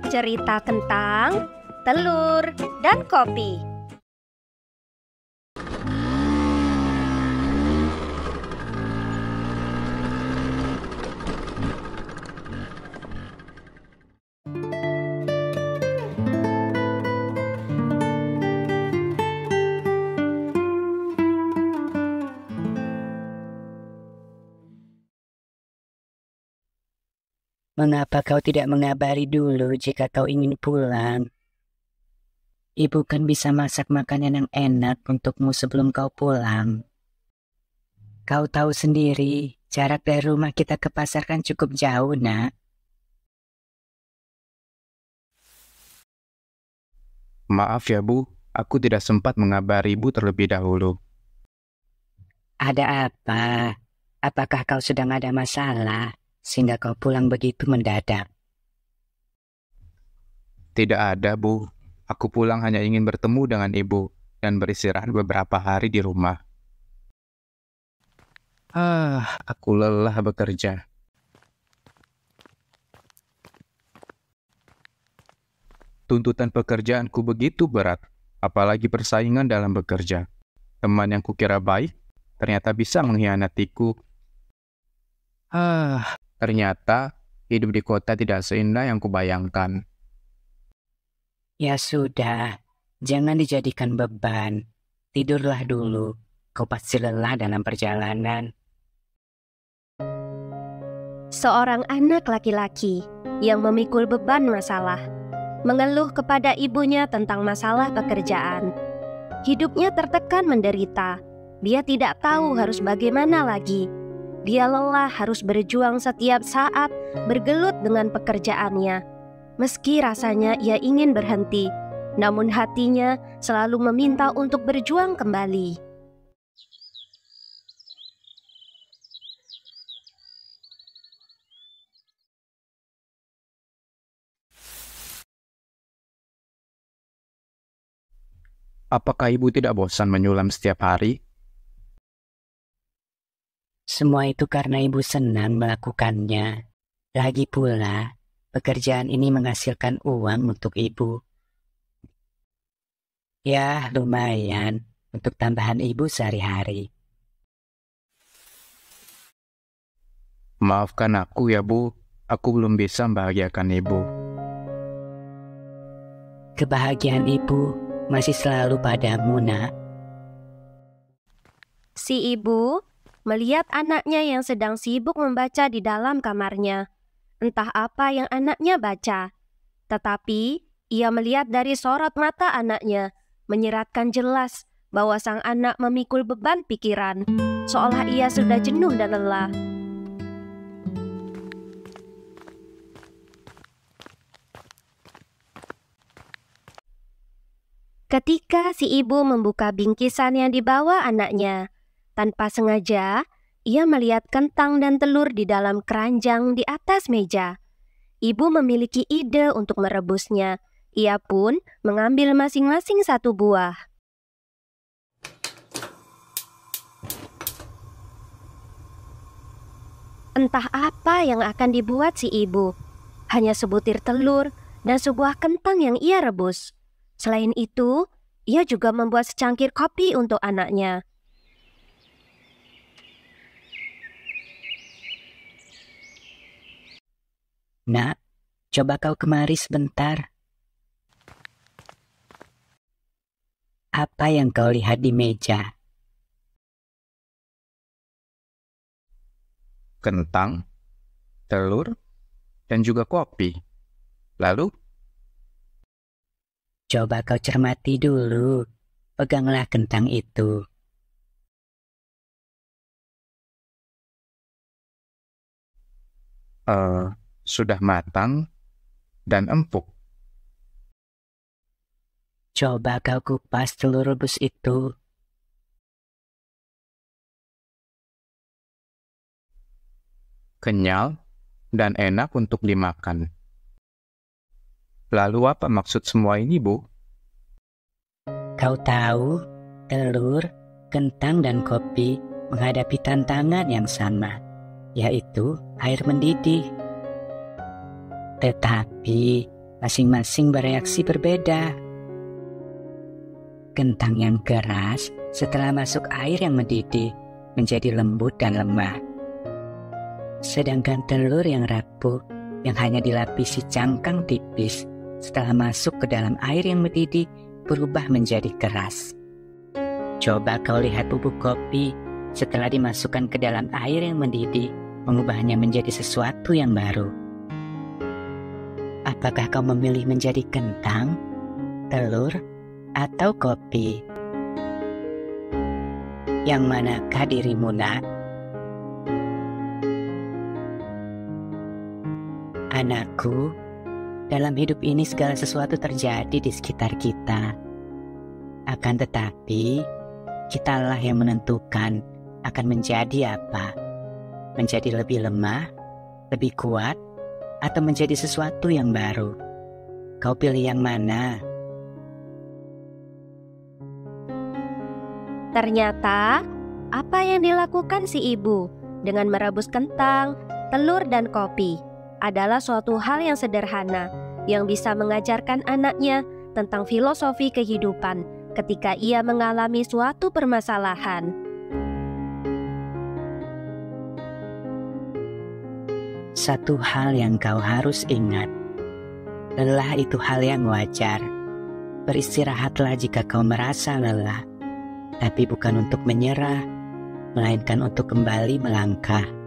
Cerita Kentang, Telur, dan Kopi. Mengapa kau tidak mengabari dulu jika kau ingin pulang? Ibu kan bisa masak makanan yang enak untukmu sebelum kau pulang. Kau tahu sendiri, jarak dari rumah kita ke pasar kan cukup jauh, Nak. Maaf ya Bu, aku tidak sempat mengabari Ibu terlebih dahulu. Ada apa? Apakah kau sedang ada masalah sehingga kau pulang begitu mendadak? Tidak ada Bu, aku pulang hanya ingin bertemu dengan Ibu dan beristirahat beberapa hari di rumah. Aku lelah bekerja. Tuntutan pekerjaanku begitu berat, apalagi persaingan dalam bekerja. Teman yang kukira baik, ternyata bisa mengkhianatiku. Ternyata hidup di kota tidak seindah yang kubayangkan. Ya sudah, jangan dijadikan beban. Tidurlah dulu, kau pasti lelah dalam perjalanan. Seorang anak laki-laki yang memikul beban masalah, mengeluh kepada ibunya tentang masalah pekerjaan. Hidupnya tertekan menderita. Dia tidak tahu harus bagaimana lagi. Dia lelah harus berjuang setiap saat, bergelut dengan pekerjaannya. Meski rasanya ia ingin berhenti, namun hatinya selalu meminta untuk berjuang kembali. Apakah Ibu tidak bosan menyulam setiap hari? Semua itu karena ibu senang melakukannya. Lagi pula, pekerjaan ini menghasilkan uang untuk ibu. Ya, lumayan untuk tambahan ibu sehari-hari. Maafkan aku ya Bu, aku belum bisa membahagiakan Ibu. Kebahagiaan ibu masih selalu padamu, Nak. Si ibu melihat anaknya yang sedang sibuk membaca di dalam kamarnya. Entah apa yang anaknya baca, tetapi ia melihat dari sorot mata anaknya, menyeratkan jelas bahwa sang anak memikul beban pikiran, seolah ia sudah jenuh dan lelah. Ketika si ibu membuka bingkisan yang dibawa anaknya, tanpa sengaja, ia melihat kentang dan telur di dalam keranjang di atas meja. Ibu memiliki ide untuk merebusnya. Ia pun mengambil masing-masing satu buah. Entah apa yang akan dibuat si ibu. Hanya sebutir telur dan sebuah kentang yang ia rebus. Selain itu, ia juga membuat secangkir kopi untuk anaknya. Nak, coba kau kemari sebentar. Apa yang kau lihat di meja? Kentang, telur, dan juga kopi. Lalu, Coba kau cermati dulu. Peganglah kentang itu. sudah matang dan empuk. Coba kau kupas telur rebus itu. Kenyal dan enak untuk dimakan. Lalu apa maksud semua ini, Bu? Kau tahu, telur, kentang, dan kopi menghadapi tantangan yang sama, yaitu air mendidih. Tetapi masing-masing bereaksi berbeda. Kentang yang keras setelah masuk air yang mendidih menjadi lembut dan lemah. Sedangkan telur yang rapuh yang hanya dilapisi cangkang tipis setelah masuk ke dalam air yang mendidih berubah menjadi keras. Coba kau lihat bubuk kopi setelah dimasukkan ke dalam air yang mendidih, mengubahnya menjadi sesuatu yang baru. Apakah kau memilih menjadi kentang, telur, atau kopi? Yang manakah dirimu, nak? Anakku, dalam hidup ini segala sesuatu terjadi di sekitar kita. Akan tetapi, kitalah yang menentukan akan menjadi apa. Menjadi lebih lemah, lebih kuat, atau menjadi sesuatu yang baru. Kau pilih yang mana? Ternyata, apa yang dilakukan si ibu dengan merebus kentang, telur, dan kopi adalah suatu hal yang sederhana yang bisa mengajarkan anaknya tentang filosofi kehidupan ketika ia mengalami suatu permasalahan. Satu hal yang kau harus ingat, lelah itu hal yang wajar. Beristirahatlah jika kau merasa lelah, tapi bukan untuk menyerah, melainkan untuk kembali melangkah.